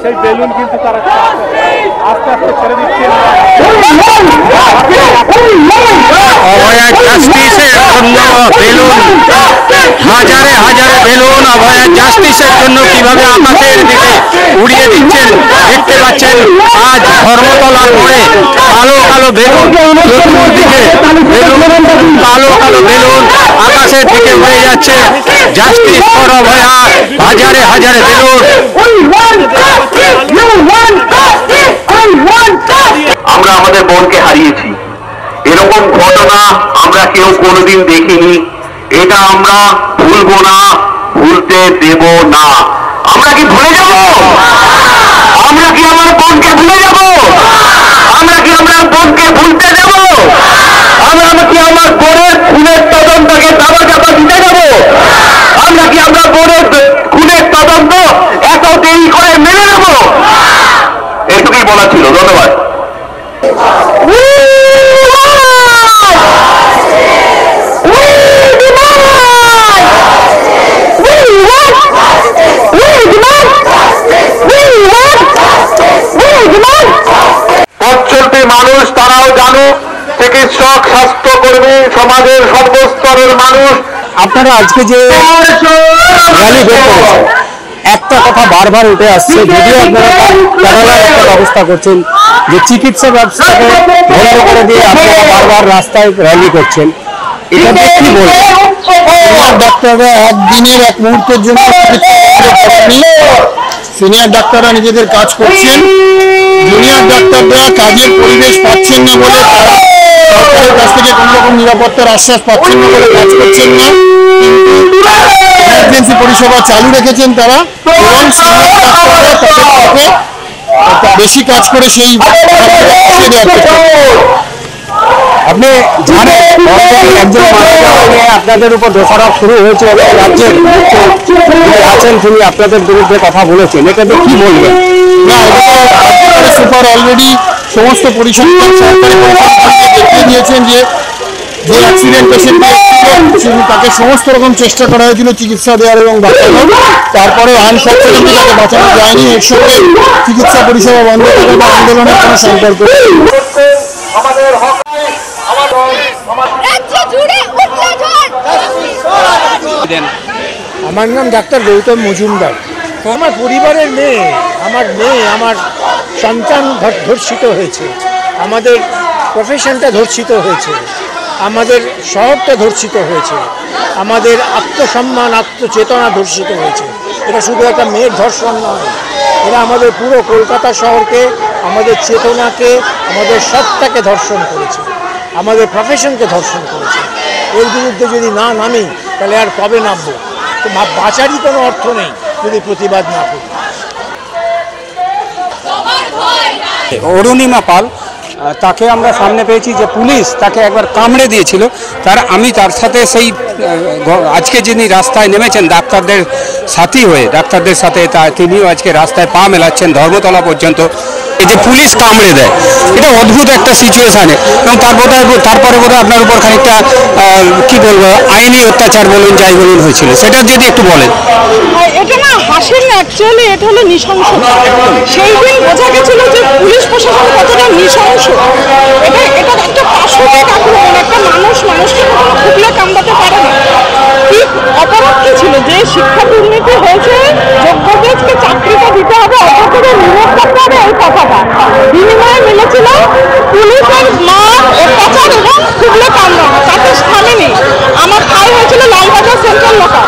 সেই বেলুন কিন্তু তারা আস্তে আস্তে ছেড়ে দিচ্ছে। অভয়া জাস্টিসের জন্য বেলুন, হাজারে হাজারে বেলুন অভয়া জাস্টিসের জন্য কিভাবে আকাশের দিকে উড়িয়ে দিচ্ছেন দেখতে পাচ্ছেন। আজ ধর্মতলার মোড়ে কালো কালো বেলুন, চতুর্দিকে বেলুন, কালো কালো বেলুন আকাশের দিকে উড়ে যাচ্ছে। জাস্টিস ফর অভয়া, হাজারে হাজারে বেলুন। আমরা আমাদের বোনকে হারিয়েছি, এরকম ঘটনা আমরা কেউ কোনোদিন দেখিনি। এটা আমরা ভুলবো না, ভুলতে দেব না। আমরা কি ভুলে যাব? আমরা কি আমার বোনকে ভুলে যাব? আমরা কি আমার বোনকে ভুলতে দেব? আমরা কি আমার বোনের খুনের তদন্তকে দাবা চাপা দিতে যাব? আমরা কি আমরা বোনের খুনের তদন্ত এত দেরি করে মেনে নেব? এটুকুই বলা ছিল। ধন্যবাদ। পথচলতি মানুষ তারাও জানুক, চিকিৎসক, স্বাস্থ্যকর্মী, সমাজের সর্বস্তরের মানুষ। আপনারা আজকে যে র্যালি বের করেছেন, একটা কথা বারবার উঠে আসছে, যদিও আপনারা প্যারালাল একটা ব্যবস্থা করছেন যে চিকিৎসা ব্যবস্থাকে বন্ধ করে দিয়ে আপনারা বারবার রাস্তায় র্যালি করছেন, এটা দিয়ে কি বলবেন? সিনিয়র ডাক্তাররা একদিনের এক মুহূর্তের জন্য সিনিয়র ডাক্তাররা নিজেদের কাজ করছেন, জুনিয়র ডাক্তাররা কাজের পরিবেশ পাচ্ছেন না বলে তারা সরকারের কাছ থেকে কোন রকম নিরাপত্তার আশ্বাস পাচ্ছেন না বলে কাজ করছেন না। ইমার্জেন্সি পরিষেবা চালু রেখেছেন তারা, এবং সিনিয়র ডাক্তাররা তাদের পক্ষে বেশি কাজ করে সেই আপনি জানেন একজন আপনাদের উপর দোষারোপ শুরু হয়েছে এবং রাজ্যের আছেন তিনি আপনাদের বিরুদ্ধে কথা বলেছেন, এটাতে কি বলবেন? না, সুপার অলরেডি সমস্ত পরিসংখ্যান সরকারি দেখিয়ে দিয়েছেন যে যে অ্যাক্সিডেন্ট পেশেন্ট তাকে সমস্ত রকম চেষ্টা করা হয়েছিল চিকিৎসা দেওয়ার এবং বাঁচানোর, তারপরে আনফর্চুনেটলি তাকে বাঁচানো যায়নি। এর সঙ্গে চিকিৎসা পরিষেবা বন্ধ করে বা আন্দোলনের কোনো সম্পর্ক নেই। আমার নাম ডাক্তার গৌতম মজুমদার। আমার পরিবারের মেয়ে, আমার সন্তান ধর্ষিত হয়েছে, আমাদের প্রফেশনটা ধর্ষিত হয়েছে, আমাদের শহরটা ধর্ষিত হয়েছে, আমাদের আত্মসম্মান আত্মচেতনা ধর্ষিত হয়েছে। এটা শুধু একটা মেয়ের ধর্ষণ নয়, এরা আমাদের পুরো কলকাতা শহরকে, আমাদের চেতনাকে, আমাদের সত্তাকে ধর্ষণ করেছে, আমাদের প্রফেশনকে ধর্ষণ করেছে। এর বিরুদ্ধে যদি না নামি তাহলে আর কবে নামবো? তো বাঁচারই কোনো অর্থ নেই যদি প্রতিবাদ না করি। অরুণিমা পাল, তাকে আমরা সামনে পেয়েছি যে পুলিশ তাকে একবার কামড়ে দিয়েছিল। আমি তার সাথে সেই আজকে যিনি রাস্তায় নেমেছেন ডাক্তারদের সাথী হয়ে, ডাক্তারদের সাথে তিনিও আজকে রাস্তায় পা মেলাচ্ছেন ধর্মতলা পর্যন্ত। এই যে পুলিশ কামড়ে দেয়, এটা অদ্ভুত একটা সিচুয়েশানে, এবং তারপরে বোধহয় আপনার উপর খানিকটা কি বলবো আইনি অত্যাচার বলুন যাই বলুন হয়েছিল, সেটা যদি একটু বলেন। এটা না হাসির না, অ্যাকচুয়ালি এটা হলো নৃশংসতা। সেই দিন বোঝা গেছিল যে পুলিশ প্রশাসন কতটা নৃশংস। এটা একটা পাশবিক আক্রমণ, একটা মানুষকে কখনো খুবলে কামড়াতে পারে না। ঠিক অপরাধ কি ছিল? যে শিক্ষা দুর্নীতি হয়েছে, যোগ্যদেরকে চাকরিটা দিতে হবে, অপরাধীদের নিয়োগ করতে হবে, এই কথাটা বিনিময়ে মিলেছিল পুলিশের মার অত্যাচার এবং খুবলে কামড়ানো। তাতে থামেনি। আমার ভাই হয়েছিল লালবাজার সেন্ট্রাল লোকাল,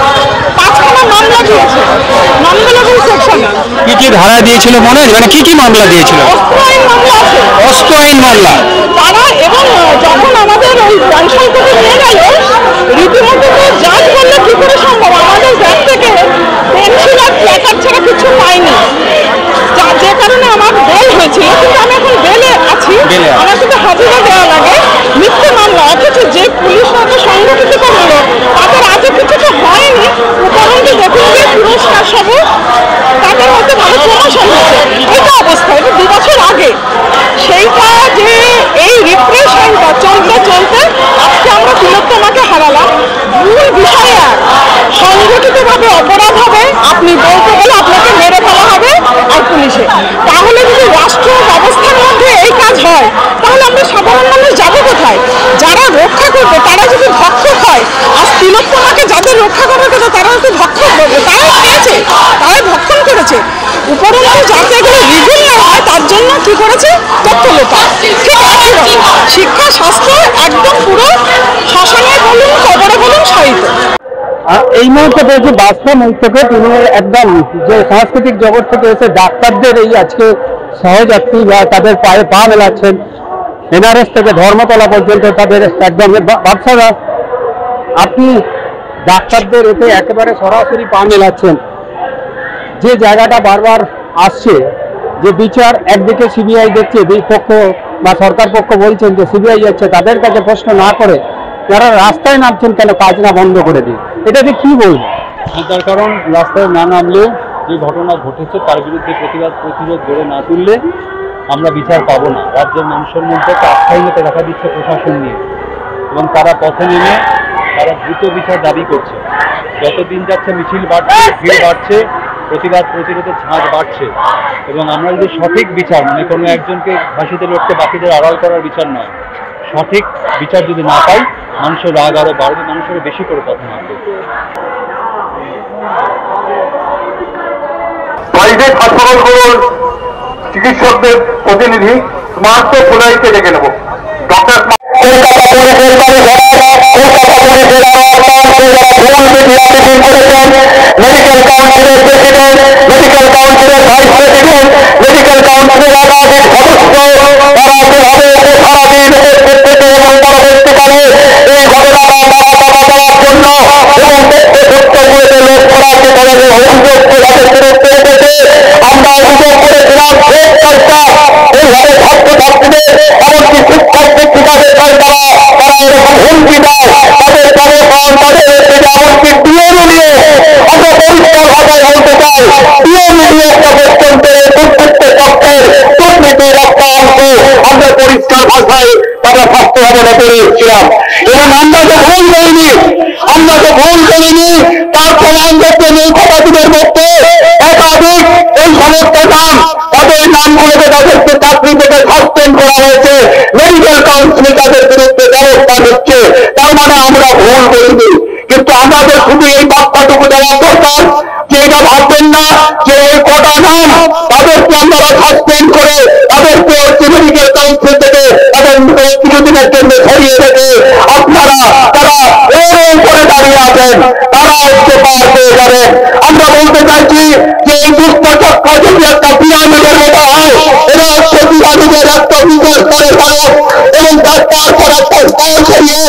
5খানা মামলা দিয়েছে নন-বেলেবল সেকশনে। কি ধারা দিয়েছিল মনে হয়? মানে কি মামলা দিয়েছিল? অস্ত্র আইন মামলা আছে, অস্ত্র আইন মামলা তারা। এবং যখন আমাদের ওই জয়সাল থেকে নিয়ে গেল, রীতিমতো জাজ করলে কি করে সম্ভব? আমাদের ব্যাগ থেকে পেন্সিল আর প্ল্যাকার্ড ছাড়া কিছু পাইনি, যে কারণে আমার বেল হয়েছিল। কিন্তু আমি এখন বেলে আছি, আমার কিন্তু হাজিরা দেওয়া লাগে। মিথ্যে মামলা, অথচ যে পুলিশ আমাকে সংগঠিত করলো তাদের আজও কিছু তো হয়নি। উপরন্তু দেখুন যে পুরস্কার সহ তাদের হয়তো ভালো প্রমোশন হয়েছে। এটা অবস্থা, এটা 2 বছর আগে। সেইটা যে এই রিপ্রেশনটা চলতে চলতে আজকে আমরা তিলোত্তমাকে হারালাম। মূল বিষয় সংগঠিতভাবে অপরাধ হবে, আপনি বলতে গেলে আপনাকে মেরে ফেলা হবে আর পুলিশে উপরন্তু যাতে এগুলো রিভিল না হয় তার জন্য কি করেছে তথ্য লোপা। ঠিক শিক্ষা স্বাস্থ্য একদম পুরো শ্মশানে বলুন কবরে বলুন সাহিত্য। এই মুহূর্তে পেয়েছি বাস্তব মুখ থেকে, তিনি একদম যে সাংস্কৃতিক জগৎ থেকে এসে ডাক্তারদের এই আজকে সহযাত্রী বা তাদের পায়ে পা মেলাচ্ছেন, এনআরএস থেকে ধর্মতলা পর্যন্ত তাদের একদম বাদশারা, আপনি ডাক্তারদের এতে একেবারে সরাসরি পা মেলাচ্ছেন। যে জায়গাটা বারবার আসছে যে বিচার একদিকে সিবিআই দেখছে, দুই পক্ষ বা সরকার পক্ষ বলছেন যে সিবিআই যাচ্ছে, তাদের কাছে প্রশ্ন না করে যারা রাস্তায় নামছেন কেন কাজ না বন্ধ করে দিন, এটাতে কি বলবেন? তার কারণ রাস্তায় না নামলেও যে ঘটনা ঘটেছে তার বিরুদ্ধে প্রতিরোধ গড়ে না তুললে আমরা বিচার পাবো না। রাজ্যের মানুষের মধ্যে একটা আস্থাহীনতা দেখা দিচ্ছে প্রশাসন নিয়ে, এবং তারা পথে নেমে তারা দ্রুত বিচার দাবি করছে। যত দিন যাচ্ছে মিছিল বাড়ছে, ভিড় বাড়ছে, প্রতিবাদ প্রতিরোধের ঝাঁজ বাড়ছে, এবং আমরা যদি সঠিক বিচার, মানে কোনো একজনকে ফাঁসিতে লড়তে বাকিদের আড়াল করার বিচার নয়, সঠিক বিচার যদি না পাই মানুষের রাগ আরও বাড়বে, মানুষের বেশি করে কথা মানবে। প্রাইভেট হাসপাতালগুলোর চিকিৎসকদের প্রতিনিধি স্মার্ট খোলাইতে ডেকে নেব। ডক্টর মেডিকেল কাউন্সিলের প্রেসিডেন্ট, মেডিকেল কাউন্সিলের ভাইস প্রেসিডেন্ট, মেডিকেল কাউন্সিলের একাধিক সদস্য, তারা যেভাবে সারাদিন উপস্থিত থেকে এবং পরবর্তীকালে এই ঘটনাটা বাধা দেওয়ার জন্য এবং তথ্য সত্যগুলোতে লোক করাতে তাদের অভিযোগ তাদের বিরুদ্ধে এসেছে। আমরা অভিযোগ করেছিলাম সরকার এইভাবে ছাত্রছাত্রীদের এমনকি শিক্ষক শিক্ষিকাদের তারা এরকম হুমকি দেয়, তাদের তাদের এমনকি ডিএম নিয়ে আমরা পরিষ্কার ভাষায় বলতে চাই, ডিএম নিয়ে একটা পর্যন্ত দুর্বৃত্ত পক্ষের দুর্নীতির একটা অংশ আমরা পরিষ্কার ভাষায় তারা স্বাস্থ্য ভবনে করে এসেছিলাম। এবং আমরা তো ভুল করিনি, তার প্রমাণ করতে নেই কথাটিদের মধ্যে একাধিক এই সমস্ত নাম, তাদের নামগুলোকে তাদেরকে চাকরি থেকে সাসপেন্ড করা হয়েছে, মেডিকেল কাউন্সিল তাদের বিরুদ্ধে ব্যবস্থা নিচ্ছে। তার মানে আমরা ভুল করিনি, কিন্তু আমাদের শুধু এই বার্তাটুকু দেওয়া দরকার যে এটা ভাববেন না যে এই কটা নাম তাদেরকে আমরা সাসপেন্ড করে তাদেরকে মেডিকেল কাউন্সিল থেকে তাদের কিছুদিনের জন্য সরিয়ে রেখে আপনারা তারা এর উপরে দাঁড়িয়ে আছেন, তারা একটু পার পেয়ে যাবেন। আমরা বলতে চাইছি যে এই দুষ্ট চক্র যদি একটা পিরামিডের মতো হয়, এরা হচ্ছে পিরামিডের একটা বিশেষ স্তরে পায় এবং তারপর একটা স্তর করিয়ে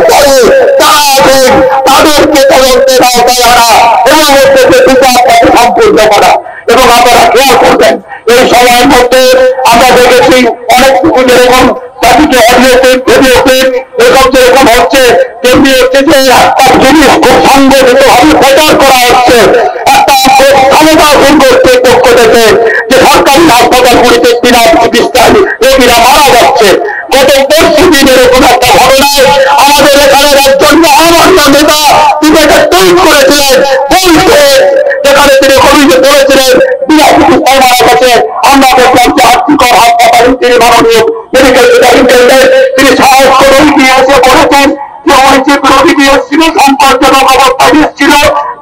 স্তরে তারা আছেন, তাদেরকে তদন্তের আওতায় আনা এবং হচ্ছে যে বিচারটাকে সম্পূর্ণ করা। এবং আপনারা খেয়াল করবেন এই সময়ের মধ্যে আমরা দেখেছি অনেকটুকু যেরকম তাদেরকে অডিও ক্লিপ, ভিডিও ক্লিপ এরকম যেরকম হচ্ছে, তেমনি হচ্ছে যে একটা জিনিস খুব সংগঠিত ভাবে প্রচার করা হচ্ছে, একটা ক্ষমতাসীন গোষ্ঠীর পক্ষ থেকে যে সরকারি হাসপাতালগুলিতে বিনা চিকিৎসায় রোগীরা মারা যাচ্ছে। গত 10 দিন এরকম একটা ঘটনায় আমাদের এখানের একজন মহামান্য নেতা তিনি একটা টুইট করেছিলেন, বলছে যেখানে তিনি অভিযোগ করেছিলেন বিনা চিকিৎসায় মারা গেছে। আমরা দেখলাম যে আর্থিকর হাসপাতালে তিনি মাননীয় মেডিকেল সুপারিনটেন্ডেন্ট তিনি সাহস করে এগিয়ে এসে বলেছেন যে ওই যে রোগীটি এসেছিল সংকটজনক অবস্থায় এসেছিল,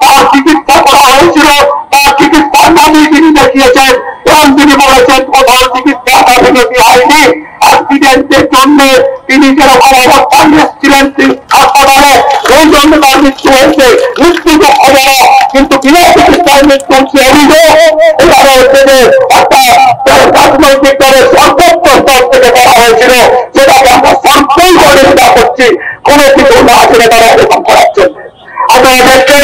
তার চিকিৎসা করা হয়েছিল, তার চিকিৎসার নামই তিনি দেখিয়েছেন এবং তিনি বলেছেন কোথাও চিকিৎসা গাফিলতি হয়নি। অ্যাক্সিডেন্টের জন্য তিনি যেরকম অবস্থায় এসেছিলেন হাসপাতালে ওই জন্য তার মৃত্যু হয়েছে, মৃত্যু তো খবর, কিন্তু বিনা চিকিৎসায় মৃত্যু হচ্ছে অভিযোগ। এবারে হচ্ছে যে একটা রাজনৈতিক দলের সর্বোচ্চ স্তর থেকে করা হয়েছিল, সেটাকে আমরা সম্পূর্ণ নিন্দা করছি। কোনো কিছু না আসলে তারা এরকম করার জন্য আপনারা দেখছেন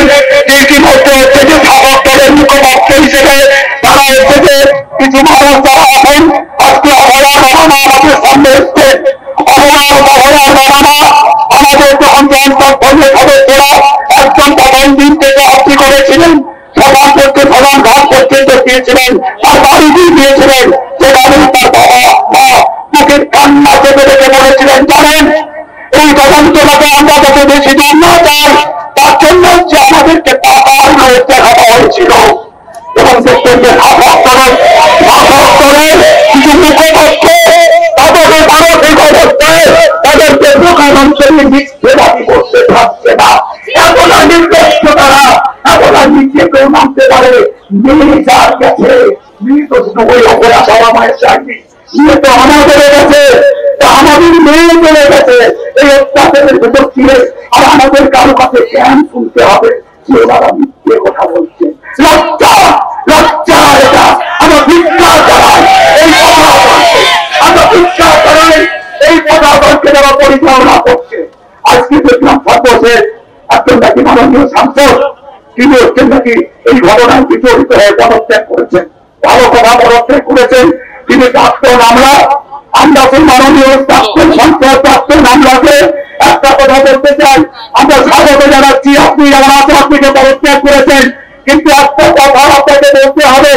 যে ইতিমধ্যে হচ্ছে যে শাসক দলের মুখপাত্র হিসেবে তারা হচ্ছে যে কিছু মানুষ যারা আছেন আজকে অভয়ার বাবানা আমাদের সামনে এসছে, অভয়ার বাবানা আমাদের যখন জনপদ দলের সদস্যরা একজন প্রথম দিন থেকে আপনি করেছিলেন, সবার পক্ষে প্রধান ঘাট পর্যন্ত দিয়েছিলেন, তার বাড়ি দিয়ে দিয়েছিলেন, সেখানে তার বাবা মা মুখের কান্না চেপে রেখে বলেছিলেন জানেন এই তদন্তটাকে আমরা যত বেশি দিন না চাই তার জন্য হচ্ছে আমাদেরকে টাকার লোক দেখানো হয়েছিল। এবং দেখবেন যে কিছু মুখপক্ষ তাদের মানসিক অবস্থায় তাদেরকে দোকান অঞ্চলে মিথ্যে দাবি করতে থাকছে না। এত নির্দেশ তারা এত নিচে কেউ নামতে পারে যার কাছে মৃত শুধু ওই অপরাধ বাবা মায়ের চাকরি নিয়ে তো আমাদের কাছে আমাদের মেয়ে চলে গেছে এই অত্যাচারের ভেতর ছিল। আর আমাদের কারো কাছে জ্ঞান শুনতে হবে যে ওনারা মিথ্যে কথা বলছে। লজ্জা লজ্জা, এটা আমরা ভিক্ষা চালাই এই কথা, আমরা ভিক্ষা চালাই এই পদার্থকে যারা পরিচালনা করছে। আজকে দেখলাম সর্বশেষ একজন নাকি মাননীয় সাংসদ তিনি হচ্ছেন নাকি এই ঘটনায় বিচলিত হয়ে পদত্যাগ করেছেন। ভালো কথা পদত্যাগ করেছেন তিনি প্রাক্তন আমরা সেই মাননীয় প্রাক্তন সংসদ প্রাক্তন আমলাকে একটা কথা বলতে চাই, আমরা স্বাগত জানাচ্ছি। আপনি যেমন আছে আপনাকে পদত্যাগ করেছেন, কিন্তু একটা কথা আপনাকে বলতে হবে,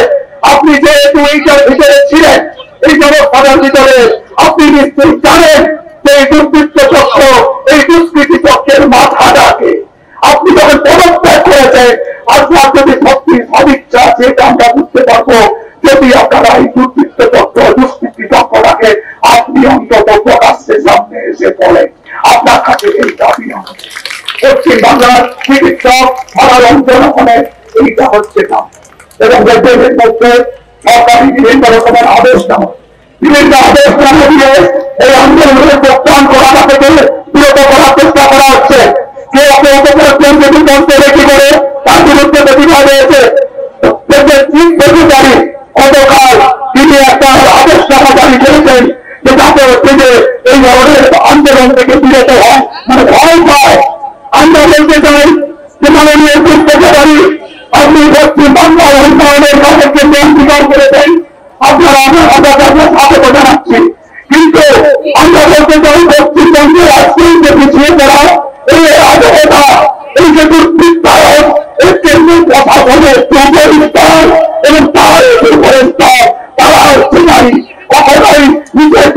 আপনি যেহেতু এইটার ভিতরে ছিলেন, এই ব্যবস্থার ভিতরে আপনি নিশ্চয়ই জানেন যে এই দুর্বৃত্ত চক্র এই দুষ্কৃতি চক্রের মাথাটাকে আপনি যখন পদত্যাগ করেছেন, আপনার যদি সত্যি সদিচ্ছা আছে এটা আমরা বুঝতে পারবো। যদি আপনারা এই দুর্বৃত্ত চক্র দুষ্কৃতি চক্রটাকে আপনি অন্তত প্রকাশ্যে সামনে এসে বলেন, আপনার কাছে এই দাবি আমাদের। পশ্চিম বাংলার চিকিৎসক সাধারণ জনগণের এইটা হচ্ছে না, এবং দেশের মধ্যে সরকারি বিভিন্ন রকমের আদেশ নামা দিয়ে এই আন্দোলনের প্রত্যাহার করা থেকে বিরত করার চেষ্টা করা হচ্ছে। কেউ কেউ যদি মন্ত্রে রেখে করে তার বিরুদ্ধে প্রতিবাদ হয়েছে। গতকাল তিনি একটা আদেশনামা জারি করেছেন যে যাতে হচ্ছে যে এই ধরনের আন্দোলন থেকে বিরত হয়, মানে ভয় পায়। আমরা বলতে চাই যে মাননীয় সেক্রেটারি আপনি পশ্চিম বাংলার উন্নয়নের কাজকে অঙ্গীকার করেছেন, আপনারা আমরা স্বাগত জানাচ্ছি। কিন্তু আমরা বলতে চাই পশ্চিমবঙ্গের আজকেই যে পিছিয়ে পড়া এই রাজকতা, এই যে দুর্বৃত্তায়ন, এই কেন্দ্রীয় প্রশাসনের দুর্বৃত্তায়ন এবং তার দুর্বৃত্তায় তারা হচ্ছে নাই কখনোই নিজের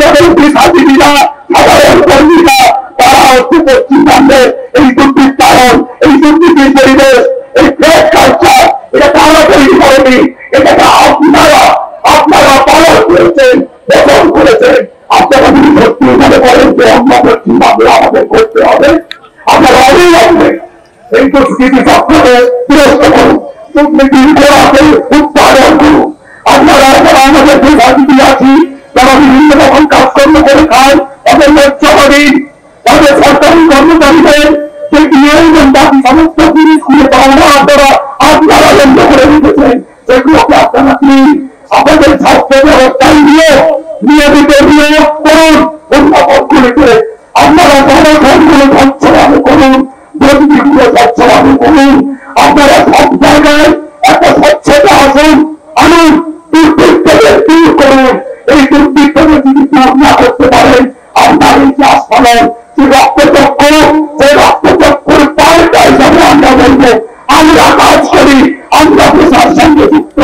সাথীরা সাধারণ কর্মীরা তারা হচ্ছে পশ্চিমবঙ্গের এই দুর্বৃত্তায়ন, এই দুর্নীতির পরিবেশ, এই ফ্ল্যাট কালচার এটা তারা তৈরি করেনি, এটাকে আপনারা পালন করেছেন, বহন করেছেন। আপনারা যদি সত্যি মনে করেন যে অন্য পশ্চিমবাংলা আমাদের করতে হবে, আপনারা অবিলম্বে এই দুষ্কৃতি চক্রকে বিরস্ত করুন, দুর্নীতির গোড়াকে উৎপাদন করুন। আপনারা যারা আমাদের যে রাজনীতি আছি, যারা বিভিন্ন রকম কাজকর্ম করে খায়, তাদের লজ্জা দিন, তাদের সরকারি কর্মচারীদের যে নিয়ম বাকি সমস্ত জিনিস নিয়ে পাওনা আপনারা বন্ধ করে রেখেছেন, সেগুলোকে আপনারা কি আমাদের স্বাস্থ্য ব্যবস্থায় নিয়মিত নিয়োগ করুন, অন্যগুলিতে আপনারা গণধনগুলো স্বচ্ছভাবে করুন, দুর্নীতিগুলো স্বচ্ছভাবে করুন। আপনারা সব জায়গায় একটা স্বচ্ছতা আনুন, দুর্বৃত্তদের দূর করুন। এই দুর্বৃত্তদের যদি দূর না করতে পারেন, আপনার এই চাষ ফলন যে রক্তচক্র, সেই রক্তচক্রের পাল্টা হিসাবে আমরা বলবো আমরা কাজ করি, আমরা পেশার সঙ্গে যুক্ত।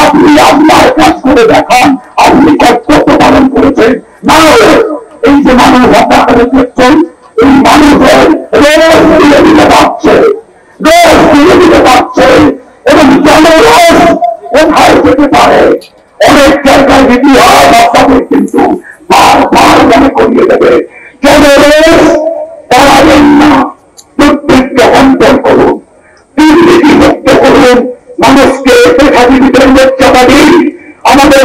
আপনি আপনার কাজ করে দেখান, আপনি কর্তব্য পালন করেছেন। না হলে এই যে মানুষ হত্যা করে দেখছেন, এই মানুষের রোজ দিয়ে দিতে পারছে, রোজ দিয়ে দিতে পারছে, এবং জনরোষ কোথায় যেতে পারে অনেক জায়গায় ইতিহাস আপনাদের কিন্তু বারবার মনে করিয়ে দেবে। জনরোষ পালাবেন না, দুর্বৃত্ত বন্ধন করুন, দুর্নীতি মুক্ত করুন, মানুষকে পেশাজীবীদের মর্যাদা দিন। আমাদের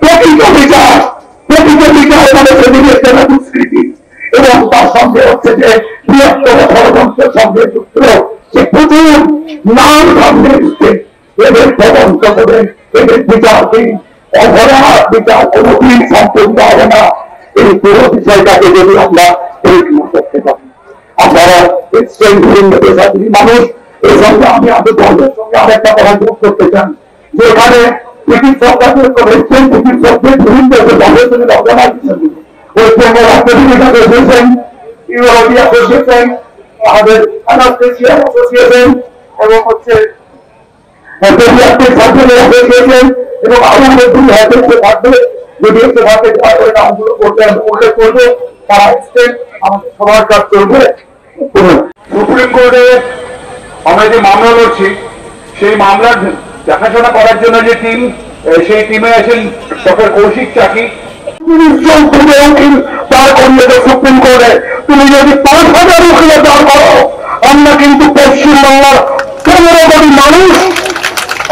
প্রকৃত বিচার মানুষের বিবেচনা দুষ্কৃতি এবং তার সঙ্গে হচ্ছে যে বৃহত্তর ষড়যন্ত্রের সঙ্গে যুক্ত যে প্রচুর নাম সামনে এসছে, এদের তদন্ত করে এদের বিচার দিন। অপরাধ বিচার কোনদিন সম্পূর্ণ হবে না। এই পুরো বিষয়টাকে যদি আমরা পরিচালনা করতে পারি, আপনারা এক্সচেঞ্জ বিভিন্ন পেশাজীবী মানুষ এই সঙ্গে আমি আমাদের দলের সঙ্গে আরেকটা কথা যোগ করতে চান যে এখানে চিকিৎসকদের করেছেন, চিকিৎসকদের বিভিন্ন দলের সঙ্গে অর্গানাইজেশন পশ্চিমবঙ্গ রাজ্য চিকিৎসক অ্যাসোসিয়েশন, ইউরোপি অ্যাসোসিয়েশন, আমাদের অ্যানাস্থেসিয়া অ্যাসোসিয়েশন এবং হচ্ছে পেডিয়াট্রিক সার্জারি অ্যাসোসিয়েশন এবং আমাদের দুই হাতে থাকবে। যদি একটু হাতে নামগুলো করতে উল্লেখ করবে, তারা এক্সটেন্ড আমাদের সবার কাজ করবে। সুপ্রিম কোর্টে আমরা যে মামলা লড়ছি, সেই মামলার দেখাশোনা করার জন্য যে টিম, সেই টিমে আছেন ডক্টর কৌশিক চাকি। দাঁড় করিয়ে দেয় সুপ্রিম কোর্টে, তুমি যদি 5,000 উকিলে দাঁড় করো, আমরা কিন্তু পশ্চিমবাংলার 15 কোটি মানুষ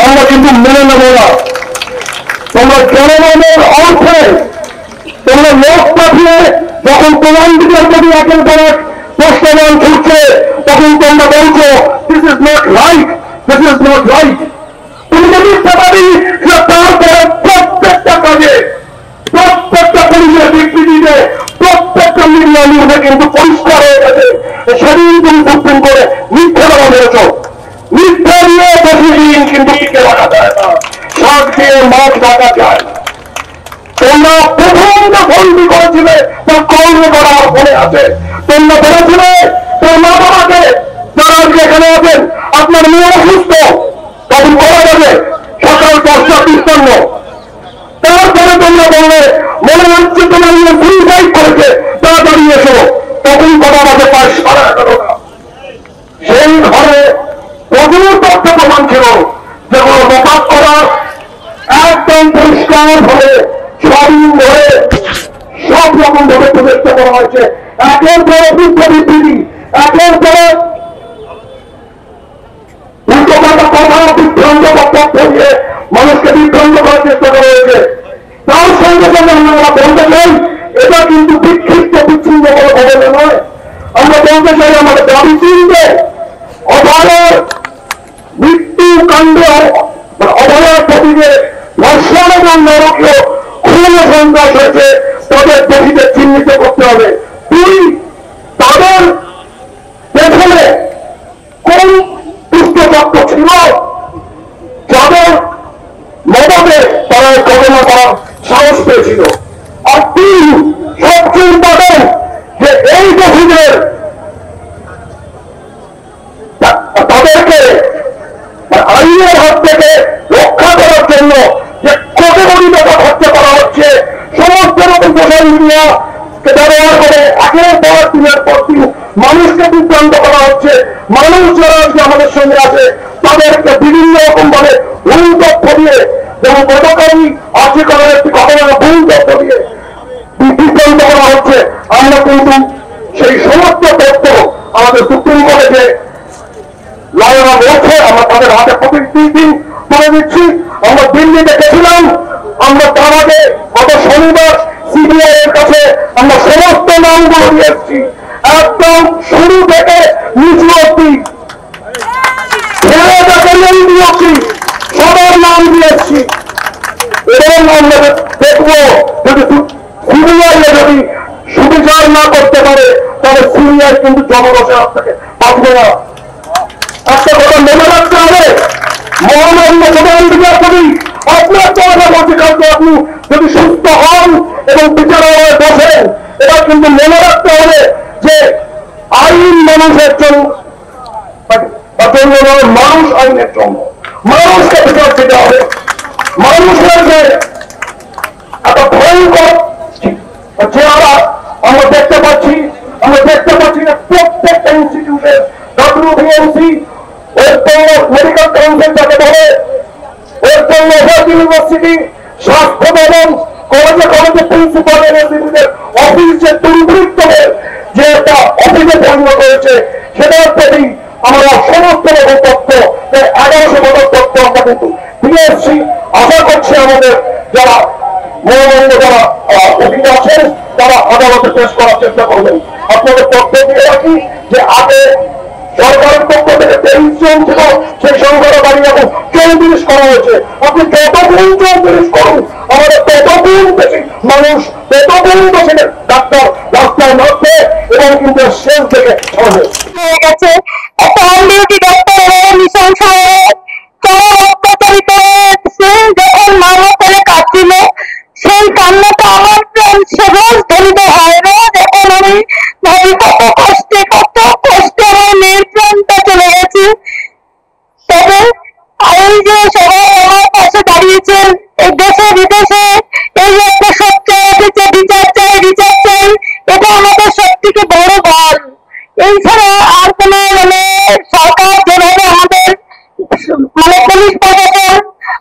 আমরা কিন্তু মেনে নেব না। তোমরা জনগণের অর্থে তোমরা লোক পাঠিয়ে যখন প্রধান বিচারপতি একের পর এক প্রশ্নমান ছুটছে তখন তোমরা বলছো this is not right, this is not right. তুমি যদি পারি যে তারপরে প্রত্যেকটা কাজে প্রত্যেকটা পুলিশের বিবৃতিতে প্রত্যেকটা মিডিয়া নিউজে কিন্তু পরিষ্কার হয়ে গেছে সেদিন তুমি সুপ্রিম কোর্টে মিথ্যে বলা হয়েছ। মিথ্যা নিয়ে প্রতিদিন কিন্তু টিকে রাখা যায় না, শাক দিয়ে মাছ ঢাকা যায় না। তোমরা প্রথম যে ফোনটি করেছিলে তার কর্মে করা আমার ফোনে আছে। তোমরা বলেছিলে তোর মা বাবাকে যারা আজকে এখানে আছেন আপনার মেয়ে অসুস্থ তখন করা যাবে সকাল 10:55। তারপরে তোমরা বললে মনে হচ্ছে তোমার মেয়ে সুইসাইড করেছে তাড়াতাড়ি এসো, তখন কথা বাজে 11:30। সেই ঘরে প্রচুর তথ্য প্রমাণ ছিল যেগুলো মোকাব করার একদম পরিষ্কার ভাবে স্বাধীন ধরে সব রকম ভাবে প্রচেষ্টা করা হয়েছে। একের পরে অভিজ্ঞ বিবৃতি, একের পরে উল্টো পাল্টা কথা বিভ্রান্ত বক্তব্য দিয়ে মানুষকে বিভ্রান্ত করার চেষ্টা করা হয়েছে। তার সঙ্গে সঙ্গে আমরা বলতে চাই এটা কিন্তু বিক্ষিপ্ত বিচ্ছিন্ন বলে ঘটনা নয়। আমরা বলতে চাই আমাদের দাবি চিনতে অভয়ের মৃত্যু কাণ্ড অভয়ের প্রতি যে ধর্ষণ এবং নরকীয় খুন সন্ত্রাস হয়েছে তাদের দোষীদের চিহ্নিত করতে হবে। দুই, তাদের পেছনে কোন দুষ্টচক্র ছিল যাদের মদতে তারা ঘটনা করার সাহস পেয়েছিল। আর তিন, সবচেয়ে ইম্পর্টেন্ট যে এই দোষীদের তাদেরকে আইনের হাত থেকে রক্ষা করার জন্য যে কোটি কোটি টাকা খরচা করা হচ্ছে সমস্ত রকম সোশ্যাল মিডিয়াকে ব্যবহার করে একের পর দিনের পর দিন মানুষকে বিভ্রান্ত করা হচ্ছে। মানুষ যারা আজকে আমাদের সঙ্গে আছে তাদেরকে বিভিন্ন রকম ভাবে ভুল তথ্য দিয়ে, যেমন গতকালই আজকে করার একটি ঘটনা ভুল তথ্য দিয়ে বিভ্রান্ত করা হচ্ছে। আমরা কিন্তু সেই সমস্ত তথ্য আমাদের সুপ্রিম কোর্টে যে লয়েরা রয়েছে আমরা তাদের হাতে প্রতিদিন তুলে দিচ্ছি। আমরা দিল্লিতে গেছিলাম, আমরা তার আগে গত শনিবার সিবিআই এর কাছে আমরা সমস্ত নামগুলো দিয়ে এসেছি, একদম শুরু থেকে নিচু অব্দি সবার নাম দিয়ে এসেছি। এবং আমরা দেখবো যদি সিবিআই যদি সুবিচার না করতে পারে তাহলে সিবিআই কিন্তু জনগণের হাত থেকে বাঁচবে না। একটা কথা মনে রাখতে হবে, মহামান্য প্রধান বিচারপতি আপনার কথা বলতে কালকে আপনি যদি সুস্থ হন এবং বিচারালয়ে বসেন, এটা কিন্তু মনে রাখতে হবে যে আইন মানুষের জন্য, মানুষ আইনের জন্য, মানুষকে বিচার দিতে হবে। মানুষের যে একটা ভয়ঙ্কর চেহারা আমরা দেখতে পাচ্ছি না প্রত্যেকটা ইনস্টিটিউটের WBMC, West Bengal medical council যাকে বলে, ওয়েস্ট বেঙ্গল ইউনিভার্সিটি, স্বাস্থ্য ভবন, কলেজে প্রিন্সিপাল এনএসডিদের অফিস যে দুর্বৃত্তদের যে একটা অফিসে পরিণত হয়েছে সেটার প্রতি আমরা সমস্ত রকম তথ্য 1100 বছর তথ্য আমরা কিন্তু দিয়ে এসছি। আশা করছি আমাদের যারা মনোনন্দ যারা অধীনে আছেন তারা আদালতে পেশ করার চেষ্টা করবেন। আপনাদের তথ্য দিয়ে রাখি যে আগে সরকারের পক্ষ থেকে 23 জন ছিল, সেই সংখ্যাটা দাঁড়িয়ে এখন 34 করা হয়েছে। আপনি যতগুণ 34 করুন, আমাদের ততগুণ বেশি মানুষ, ততগুণ বেশি ডাক্তার রাস্তায় নামবে এবং কিন্তু শেষ থেকে হবে হয়ে গেছে। একটা অন ডিউটি ডাক্তার মিশন যারা অত্যাচারিত হয়েছে যখন মামলা করে কাঁদছিল সেই কান্নাটা আমার প্রাণ সেভাবে ধরিত হয় না। যখন আমি ভাবি কত কষ্টে আমার মেয়ের প্রাণটা চলে গেছে। তবে এই যে সবাই আমার পাশে দাঁড়িয়েছেন এই দেশে বিদেশে, এই একটা সচ্চাই আছে, বিচার চাই, এটা আমাদের সব থেকে বড় বল। এছাড়া আর কোন সরকার যেভাবে আমাদের পুলিশ প্রশাসন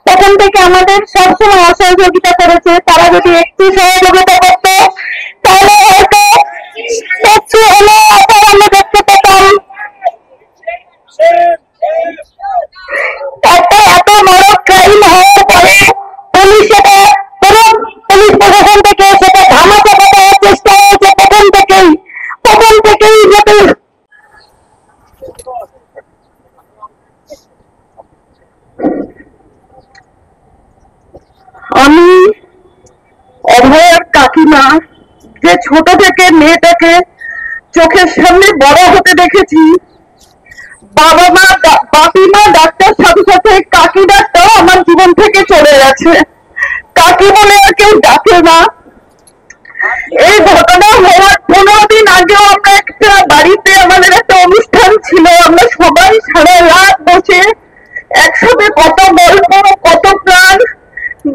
প্রথম থেকে আমাদের সবসময় অসহযোগিতা করেছে, তারা যদি একটু সহযোগিতা করত তাহলে হয়তো একটু হলে আমরা দেখতে পেতাম। একটা এত বড় ক্রাইম হওয়ার পরে পুলিশ প্রশাসন থেকে সেটা ধামাচাপা দেওয়ার চেষ্টা হয়েছে প্রথম থেকেই যাতে আমি অভয়ার কাকিমা, যে ছোট থেকে মেয়েটাকে চোখের সামনে বড় হতে দেখেছি, বাবা মা বাপি মা ডাক্তার, সাথে সাথে কাকি ডাক্তার আমার জীবন থেকে চলে গেছে। কাকি বলে আর কেউ ডাকে না। এই ঘটনা হওয়ার 15 দিন আগেও আমরা একটা বাড়িতে, আমাদের একটা অনুষ্ঠান ছিল, আমরা সবাই সারা রাত বসে একসাথে কত গল্প, কত প্রাণ।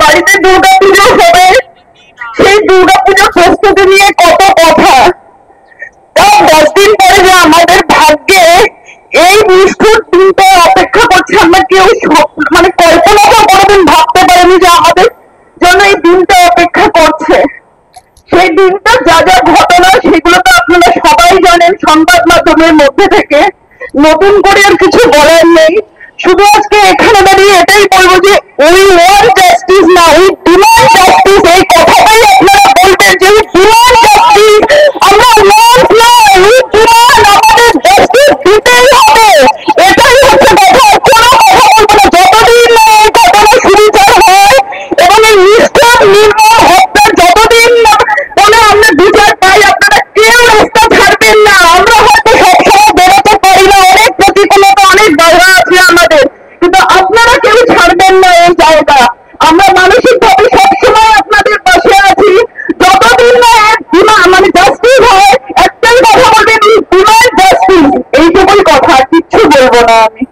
বাড়িতে দুর্গা পুজো হবে, সেই দুর্গা পুজোর প্রস্তুতি নিয়ে কত কথা। তার 10 দিন পরে যে আমাদের ভাগ্যে এই নিষ্ঠুর দিনটা অপেক্ষা করছে, আমরা কেউ মানে কল্পনাও কোনোদিন ভাবতে পারিনি যে আমাদের জন্য এই দিনটা অপেক্ষা করছে। সেই দিনটা যা যা ঘটনা সেগুলো তো আপনারা সবাই জানেন সংবাদ মাধ্যমের মধ্যে থেকে, নতুন করে আর কিছু বলার নেই। শুধু আজকে এখানে দাঁড়িয়ে এটাই বলবো যে উই ওয়ান্ট জাস্টিস না, উই ডিমান্ড জাস্টিস। এই কথাটাই আপনারা বলবেন যে উই ডিমান্ড জাস্টিস। আমরা ওয়ান্ট না, উই ডিমান্ড। আমাদের জাস্টিস দিতেই হবে, এটাই হচ্ছে কথা। কোনো কথা বলবো না যতদিন না এই ঘটনা সুবিচার হয় এবং এই নিষ্ঠুর নির্মম হত্যার যতদিন না বলে আমরা বিচার পাই, আপনারা কেউ রাস্তা ছাড়বেন না। আমরা হয়তো সবসময় বেরোতে পারি না, অনেক প্রতিকূলতা, অনেক বাধা আছে আমাদের, কিন্তু আপনারা কেউ ছাড়বেন না এই জায়গা। আমরা মানসিকভাবে সবসময় আপনাদের পাশে আছি। যতদিন না মানে জাস্টিস হয়, একটাই কথা বলবেন, ডিমান্ড জাস্টিস। এইটুকুই কথা, কিচ্ছু বলবো না আমি।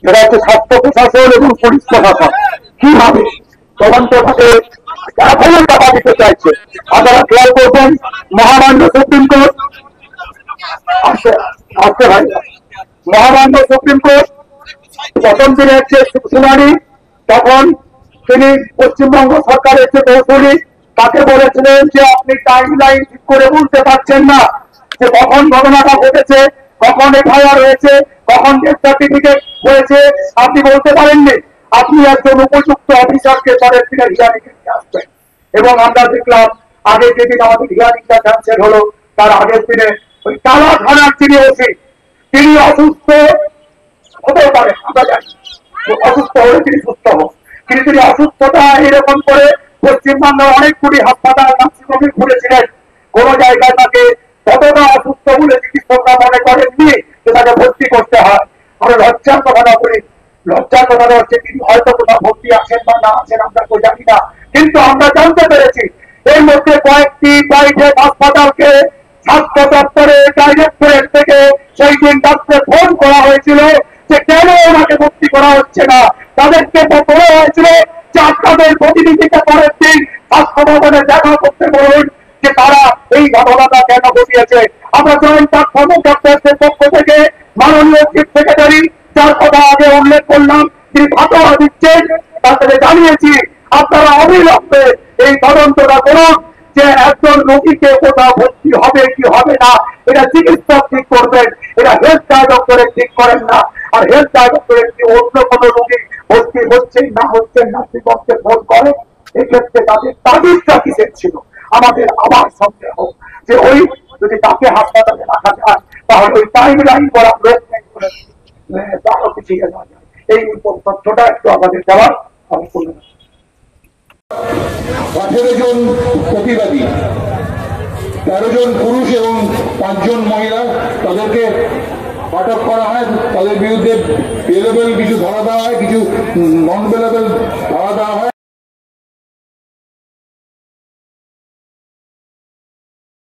এটা হচ্ছে স্বাস্থ্য প্রশাসন এবং পুলিশ প্রশাসন কিভাবে তদন্তভাবে এখনো টাকা দিতে চাইছে। আপনারা খেয়াল করবেন, মহামান্য সুপ্রিম কোর্ট আসতে ভাই, মহামান্য সুপ্রিম কোর্ট প্রথম দিনের যে শুনানি, তখন তিনি পশ্চিমবঙ্গ সরকারের যে কৌশলী তাকে বলেছিলেন যে আপনি টাইম লাইন ঠিক করে বলতে পারছেন না, যে কখন ঘটনাটা ঘটেছে, কখন এফআইআর হয়েছে, কখন ডেথ সার্টিফিকেট হয়েছে, আপনি বলতে পারেননি। আপনি একজন উপযুক্ত অফিসারকে পরের দিনে হিয়ারিং নিয়ে আসবেন। এবং আমরা দেখলাম আগের যেদিন আমাদের হিয়ারিংটা ক্যান্সেল হলো, তার আগের দিনে ওই টালা থানার যিনি ওসি, তিনি অসুস্থ হতেও পারেন, আমরা জানি অসুস্থ হলে তিনি সুস্থ হন, কিন্তু তিনি অসুস্থতা এরকম করে পশ্চিমবঙ্গের অনেকগুলি হাসপাতাল নার্সিংহোমে ঘুরেছিলেন। কোন জায়গায় তাকে কতটা অসুস্থ বলে চিকিৎসকরা মনে করেননি যে তাকে ভর্তি করতে হয়। আমরা লজ্জার কথা না করি, লজ্জার কথা হচ্ছে তিনি হয়তো কোথাও ভর্তি আছেন বা না আছেন আমরা তো জানি না, কিন্তু আমরা জানতে পেরেছি এর মধ্যে কয়েকটি প্রাইভেট হাসপাতালকে স্বাস্থ্য দপ্তরের ডাইরেক্টরেট থেকে সেই দিন রাত্রে ফোন করা হয়েছিল যে কেন ওনাকে ভর্তি করা হচ্ছে না। তাদেরকে বলা হয়েছিল যে আপনাদের প্রতিনিধিকে পরের দিন স্বাস্থ্য ভবনে দেখা করতে বলুন যে তারা এই ঘটনাটা কেন ঘটিয়েছে। আমরা জয়েন্ট প্ল্যাটফর্ম ডক্টরদের পক্ষ থেকে মাননীয় চিফ সেক্রেটারি, যার কথা আগে উল্লেখ করলাম, তিনি ফাতোয়া দিচ্ছেন, তাদের জানিয়েছি আপনারা অবিলম্বে এই তদন্তটা করুন যে একজন রোগীকে কোথাও ভর্তি হবে কি হবে না, এটা চিকিৎসক ঠিক করবেন, এটা হেলথ ডাইরেক্টরেট ঠিক করেন না। আর হেলথ ডাইরেক্টরেট কি অন্য কোনো রোগী ভর্তি হচ্ছেন না হচ্ছেন নার্সিংহোমকে ফোন করে, এক্ষেত্রে তাদের তাগিদটা কিসের ছিল? আমাদের আবার সন্দেহ যে ওই যদি তাকে হাসপাতালে রাখা যায় তাহলে ওই টাইম লাইন করা লোক তারও কিছু যায়। এই তথ্যটা একটু আমাদের দেওয়ার আমি করলাম। 18 জন প্রতিবাদী, 13 জন পুরুষ এবং 5 জন মহিলা, তাদেরকে আটক করা হয়। তাদের বিরুদ্ধে বেলেবল কিছু ধরা দেওয়া হয়, কিছু নন বেলেবল ধরা দেওয়া হয়।